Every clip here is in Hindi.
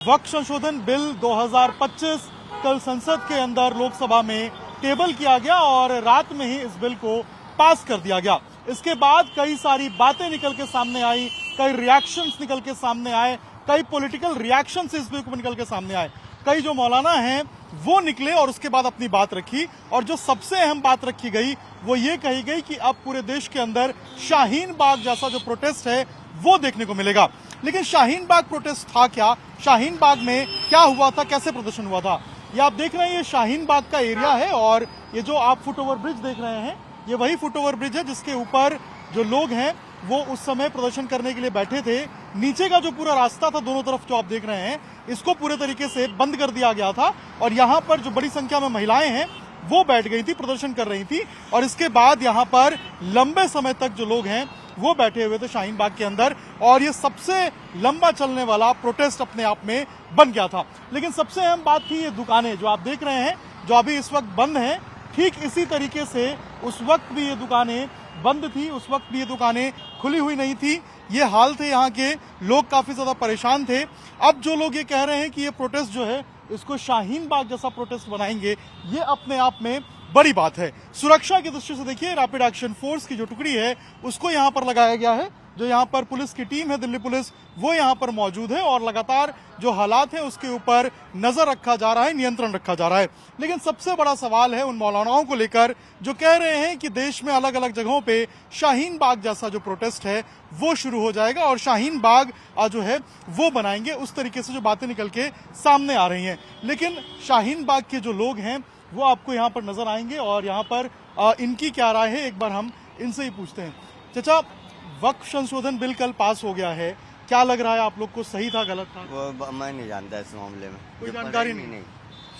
वक्फ संशोधन बिल 2025 कल संसद के अंदर लोकसभा में टेबल किया गया और रात में ही इस बिल को पास कर दिया गया। इसके बाद कई सारी बातें निकल के सामने आई, कई रिएक्शंस निकल के सामने आए, कई पॉलिटिकल रिएक्शंस इस बिल को निकल के सामने आए। कई जो मौलाना हैं वो निकले और उसके बाद अपनी बात रखी, और जो सबसे अहम बात रखी गई वो ये कही गई कि अब पूरे देश के अंदर शाहीन बाग जैसा जो प्रोटेस्ट है वो देखने को मिलेगा। लेकिन शाहीन बाग प्रोटेस्ट था क्या? शाहीन बाग में क्या हुआ था? कैसे प्रदर्शन हुआ था? ये आप देख रहे हैं, ये शाहीन बाग का एरिया है और ये जो आप फुट ओवर ब्रिज देख रहे हैं ये वही फुट ओवर ब्रिज है जिसके ऊपर जो लोग हैं वो उस समय प्रदर्शन करने के लिए बैठे थे। नीचे का जो पूरा रास्ता था दोनों तरफ जो आप देख रहे हैं इसको पूरे तरीके से बंद कर दिया गया था और यहाँ पर जो बड़ी संख्या में महिलाएं हैं वो बैठ गई थी, प्रदर्शन कर रही थी। और इसके बाद यहाँ पर लंबे समय तक जो लोग हैं वो बैठे हुए थे शाहीन बाग के अंदर, और ये सबसे लंबा चलने वाला प्रोटेस्ट अपने आप में बन गया था। लेकिन सबसे अहम बात थी ये दुकानें जो आप देख रहे हैं जो अभी इस वक्त बंद हैं। ठीक इसी तरीके से उस वक्त भी ये दुकानें बंद थी, उस वक्त भी ये दुकानें खुली हुई नहीं थी। ये हाल थे, यहाँ के लोग काफी ज्यादा परेशान थे। अब जो लोग ये कह रहे हैं कि ये प्रोटेस्ट जो है इसको शाहीन बाग जैसा प्रोटेस्ट बनाएंगे, ये अपने आप में बड़ी बात है। सुरक्षा की दृष्टि से देखिए, रैपिड एक्शन फोर्स की जो टुकड़ी है उसको यहाँ पर लगाया गया है। जो यहाँ पर पुलिस की टीम है, दिल्ली पुलिस, वो यहाँ पर मौजूद है और लगातार जो हालात है उसके ऊपर नजर रखा जा रहा है, नियंत्रण रखा जा रहा है। लेकिन सबसे बड़ा सवाल है उन मौलानाओं को लेकर जो कह रहे हैं कि देश में अलग अलग जगहों पे शाहीन बाग जैसा जो प्रोटेस्ट है वो शुरू हो जाएगा और शाहीन बाग जो है वो बनाएंगे। उस तरीके से जो बातें निकल के सामने आ रही हैं। लेकिन शाहीन बाग के जो लोग हैं वो आपको यहाँ पर नजर आएंगे और यहाँ पर इनकी क्या राय है एक बार हम इनसे ही पूछते हैं। चाचा, वक्फ संशोधन बिल कल पास हो गया है, क्या लग रहा है आप लोग को? सही था, गलत था? वो मैं नहीं जानता इस मामले में, कोई जानकारी नहीं।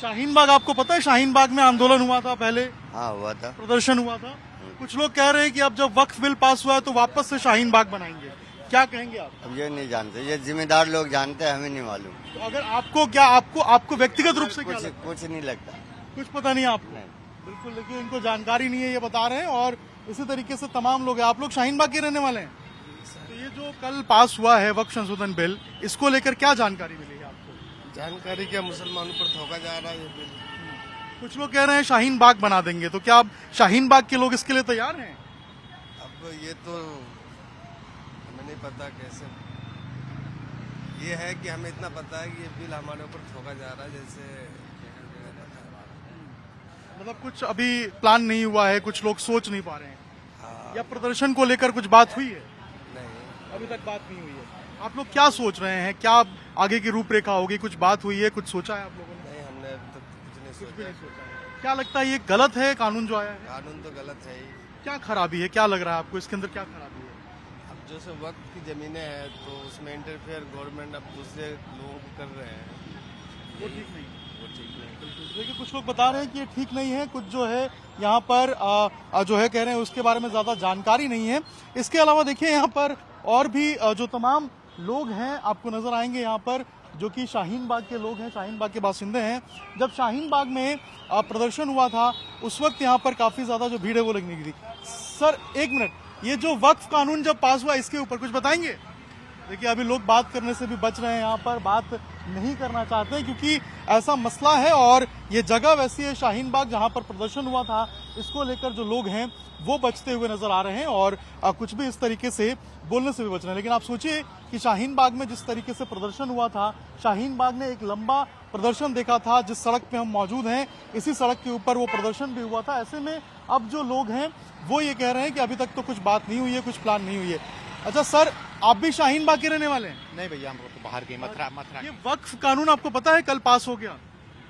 शाहीन बाग आपको पता है? शाहीन बाग में आंदोलन हुआ था पहले, हाँ हुआ था, प्रदर्शन हुआ था। कुछ लोग कह रहे हैं कि अब जब वक्फ बिल पास हुआ है तो वापस से शाहीन बाग बनाएंगे, क्या कहेंगे आप? अब ये नहीं जानते, ये जिम्मेदार लोग जानते हैं, हमें नहीं मालूम। तो अगर आपको क्या आपको व्यक्तिगत रूप से कुछ नहीं लगता, कुछ पता नहीं आपको? बिल्कुल, देखिए इनको जानकारी नहीं है ये बता रहे हैं और इसी तरीके से तमाम लोग हैं। आप लोग शाहीन बाग के रहने वाले हैं, तो ये जो कल पास हुआ है वक्फ संशोधन बिल, इसको लेकर क्या जानकारी मिली है आपको? जानकारी क्या, मुसलमानों पर ठोका जा रहा है ये बिल। कुछ लोग कह रहे हैं शाहीन बाग बना देंगे, तो क्या अब शाहीन बाग के लोग इसके लिए तैयार हैं? अब ये तो हमें नहीं पता कैसे। ये है कि हमें इतना पता है कि ये बिल हमारे ऊपर ठोका जा रहा है, जैसे मतलब कुछ अभी प्लान नहीं हुआ है, कुछ लोग सोच नहीं पा रहे हैं। हाँ, या प्रदर्शन को लेकर कुछ बात हुई है? नहीं, अभी तक बात नहीं हुई है। आप लोग क्या सोच रहे हैं? क्या आगे की रूपरेखा होगी? कुछ बात हुई है, कुछ सोचा है आप लोगों ने? नहीं, हमने अभी तक कुछ नहीं कुछ भी नहीं सोचा। सोचा है। क्या लगता है ये गलत है कानून जो आया है? कानून तो गलत है ही। क्या खराबी है? क्या लग रहा है आपको इसके अंदर क्या खराबी है? अब जो सब वक्त की जमीनें हैं तो उसमें इंटरफेयर गवर्नमेंट अब दूसरे लोगों को कर रहे हैं, वो ठीक नहीं। वो ठीक नहीं। देखिए कुछ लोग बता रहे हैं कि ये ठीक नहीं है, कुछ जो है यहाँ पर जो है कह रहे हैं उसके बारे में ज्यादा जानकारी नहीं है। इसके अलावा देखिए यहाँ पर और भी जो तमाम लोग हैं आपको नजर आएंगे यहाँ पर, जो कि शाहीन बाग के लोग हैं, शाहीन बाग के बासिंदे हैं। जब शाहीन बाग में प्रदर्शन हुआ था उस वक्त यहाँ पर काफी ज्यादा जो भीड़ है वो लगने की थी। सर एक मिनट, ये जो वक्फ कानून जब पास हुआ इसके ऊपर कुछ बताएंगे? देखिए अभी लोग बात करने से भी बच रहे हैं, यहाँ पर बात नहीं करना चाहते हैं क्योंकि ऐसा मसला है और ये जगह वैसी है शाहीन बाग जहाँ पर प्रदर्शन हुआ था, इसको लेकर जो लोग हैं वो बचते हुए नजर आ रहे हैं और कुछ भी इस तरीके से बोलने से भी बच रहे हैं। लेकिन आप सोचिए कि शाहीन बाग में जिस तरीके से प्रदर्शन हुआ था, शाहीन बाग ने एक लंबा प्रदर्शन देखा था। जिस सड़क पे हम मौजूद हैं इसी सड़क के ऊपर वो प्रदर्शन भी हुआ था। ऐसे में अब जो लोग हैं वो ये कह रहे हैं कि अभी तक तो कुछ बात नहीं हुई है, कुछ प्लान नहीं हुई है। अच्छा सर, आप भी शाहीन बाग के रहने वाले हैं? नहीं भैया, हम तो बाहर के मथुरा। ये वक्फ कानून आपको पता है कल पास हो गया,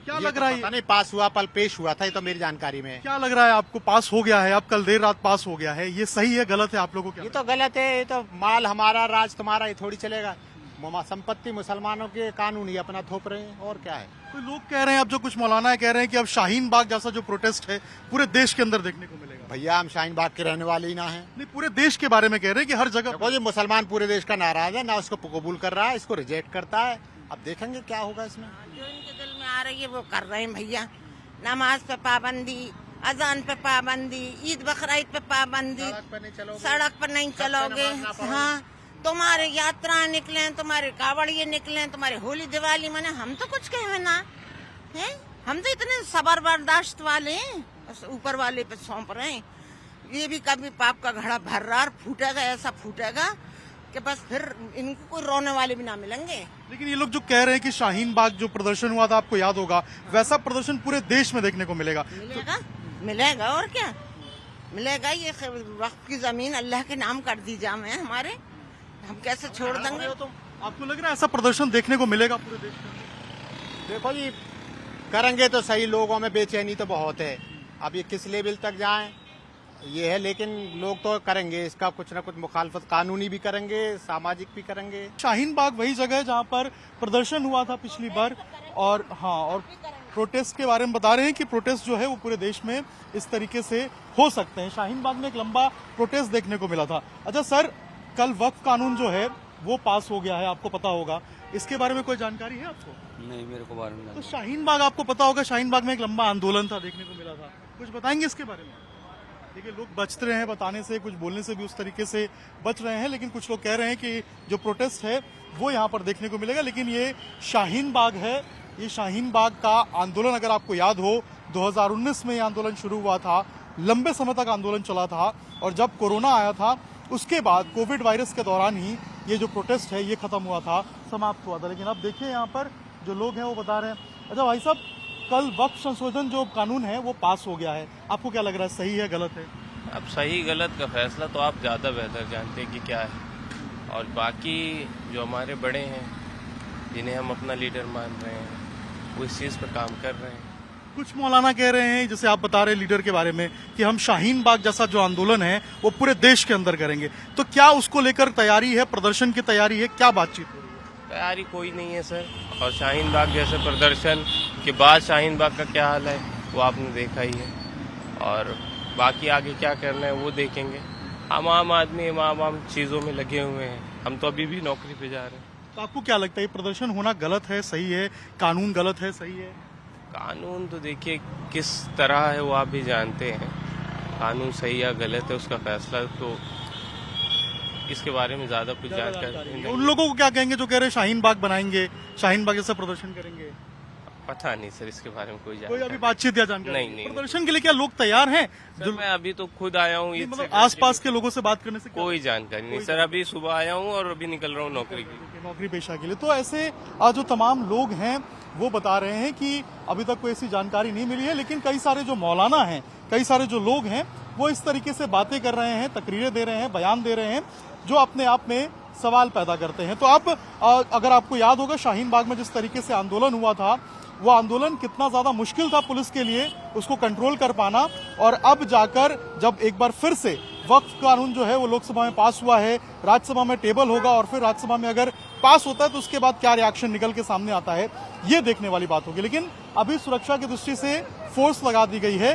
क्या लग रहा है? पता नहीं, पास हुआ, पल पेश हुआ था, ये तो मेरी जानकारी में है। क्या लग रहा है आपको? पास हो गया है, अब कल देर रात पास हो गया है, ये सही है गलत है आप लोगों को? ये तो गलत है, ये तो माल हमारा, राज तुम्हारा, ये थोड़ी चलेगा। संपत्ति मुसलमानों के, कानून ही अपना थोप रहे हैं, और क्या है। तो लोग कह रहे हैं, अब जो कुछ मौलाना कह रहे हैं कि अब शाहीन बाग जैसा जो प्रोटेस्ट है पूरे देश के अंदर देखने को मिलेगा। भैया हम शाहीन बाग के रहने वाले ही ना हैं। नहीं, पूरे देश के बारे में कह रहे हैं कि हर जगह। देखो, ये मुसलमान पूरे देश का नाराज है, ना उसको कबूल कर रहा है, इसको रिजेक्ट करता है। अब देखेंगे क्या होगा इसमें। जो इनके दिल में आ रही है वो कर रहे हैं भैया। नमाज पे पाबंदी, अजान पे पाबंदी, ईद बकरा ईद पे पाबंदी, सड़क पर नहीं चलोगे। हाँ, तुम्हारे यात्रा निकले, तुम्हारे कावड़िए निकले, तुम्हारे होली दिवाली मने, हम तो कुछ कहे ना हैं। हम तो इतने सबर बर्दाश्त वाले हैं, ऊपर वाले पे सौंप रहे हैं। ये भी कभी पाप का घड़ा भर रहा और फूटेगा, ऐसा फूटेगा कि बस फिर इनको कोई रोने वाले भी ना मिलेंगे। लेकिन ये लोग जो कह रहे हैं कि शाहीन बाग जो प्रदर्शन हुआ था, आपको याद होगा, वैसा प्रदर्शन पूरे देश में देखने को मिलेगा। मिलेगा और क्या मिलेगा। ये वक्त की जमीन अल्लाह के नाम कर दी जाए हमारे, हम कैसे छोड़ देंगे। तो आपको लग रहा है ऐसा प्रदर्शन देखने को मिलेगा पूरे देश में? देखो जी, करेंगे तो सही, लोगों में बेचैनी तो बहुत है। अब ये किस लेवल तक जाएं ये है, लेकिन लोग तो करेंगे इसका कुछ ना कुछ मुखालफत, कानूनी भी करेंगे, सामाजिक भी करेंगे। शाहीन बाग वही जगह है जहां पर प्रदर्शन हुआ था पिछली बार, और हाँ, और प्रोटेस्ट के बारे में बता रहे हैं कि प्रोटेस्ट जो है वो पूरे देश में इस तरीके से हो सकते हैं। शाहीन बाग में एक लंबा प्रोटेस्ट देखने को मिला था। अच्छा सर, कल वक्फ कानून जो है वो पास हो गया है, आपको पता होगा, इसके बारे में कोई जानकारी है आपको? नहीं, मेरे को बारे में तो शाहीन बाग आपको पता होगा, शाहीन बाग में एक लंबा आंदोलन था, देखने को मिला था, कुछ बताएंगे इसके बारे में? देखिए, लोग बचते रहे हैं बताने से, कुछ बोलने से भी उस तरीके से बच रहे हैं, लेकिन कुछ लोग कह रहे हैं कि जो प्रोटेस्ट है वो यहाँ पर देखने को मिलेगा। लेकिन ये शाहीन बाग है, ये शाहीन बाग का आंदोलन अगर आपको याद हो, 2019 में ये आंदोलन शुरू हुआ था, लंबे समय तक आंदोलन चला था, और जब कोरोना आया था उसके बाद कोविड वायरस के दौरान ही ये जो प्रोटेस्ट है ये खत्म हुआ था, समाप्त हुआ था। लेकिन अब देखिए यहाँ पर जो लोग हैं वो बता रहे हैं। अच्छा भाई साहब, कल वक्फ संशोधन जो कानून है वो पास हो गया है, आपको क्या लग रहा है, सही है गलत है? अब सही गलत का फैसला तो आप ज़्यादा बेहतर जानते हैं कि क्या है, और बाकी जो हमारे बड़े हैं जिन्हें हम अपना लीडर मान रहे हैं वो इस चीज़ पर काम कर रहे हैं। कुछ मौलाना कह रहे हैं, जैसे आप बता रहे हैं लीडर के बारे में, कि हम शाहीन बाग जैसा जो आंदोलन है वो पूरे देश के अंदर करेंगे, तो क्या उसको लेकर तैयारी है, प्रदर्शन की तैयारी है, क्या बातचीत हो रही है? तैयारी कोई नहीं है सर, और शाहीन बाग जैसे प्रदर्शन के बाद शाहीन बाग का क्या हाल है वो आपने देखा ही है, और बाकी आगे क्या करना है वो देखेंगे। हम आम आदमी आम चीज़ों में लगे हुए हैं, हम तो अभी भी नौकरी पे जा रहे हैं। तो आपको क्या लगता है, ये प्रदर्शन होना गलत है, सही है, कानून गलत है, सही है? कानून तो देखिए किस तरह है वो आप भी जानते हैं, कानून सही या गलत है उसका फैसला तो इसके बारे में ज्यादा कुछ जानकारी नहीं। उन लोगों को क्या कहेंगे जो कह रहे हैं शाहीन बाग बनाएंगे, शाहीन बाग जैसा प्रदर्शन करेंगे? पता नहीं सर, इसके बारे में कोई कोई जानकारी अभी बातचीत या जानकारी नहीं। प्रदर्शन के लिए क्या लोग तैयार हैं? सर, मैं अभी तो खुद आया हूँ, मतलब आसपास के लोगों से बात करने से क्या? कोई जानकारी नहीं सर, अभी सुबह आया हूँ और अभी निकल रहा हूँ नौकरी के लिए, नौकरी पेशा के लिए। तो ऐसे जो तमाम लोग हैं वो बता रहे हैं कि अभी तक कोई ऐसी जानकारी नहीं मिली है, लेकिन कई सारे जो मौलाना हैं, कई सारे जो लोग हैं वो इस तरीके से बातें कर रहे हैं, तकरीरें दे रहे हैं, बयान दे रहे हैं, जो अपने आप में सवाल पैदा करते हैं। तो आप अगर आपको याद होगा, शाहीन बाग में जिस तरीके से आंदोलन हुआ था, वो आंदोलन कितना ज्यादा मुश्किल था पुलिस के लिए उसको कंट्रोल कर पाना, और अब जाकर जब एक बार फिर से वक्फ कानून जो है वो लोकसभा में पास हुआ है, राज्यसभा में टेबल होगा, और फिर राज्यसभा में अगर पास होता है तो उसके बाद क्या रिएक्शन निकल के सामने आता है, ये देखने वाली बात होगी। लेकिन अभी सुरक्षा की दृष्टि से फोर्स लगा दी गई है।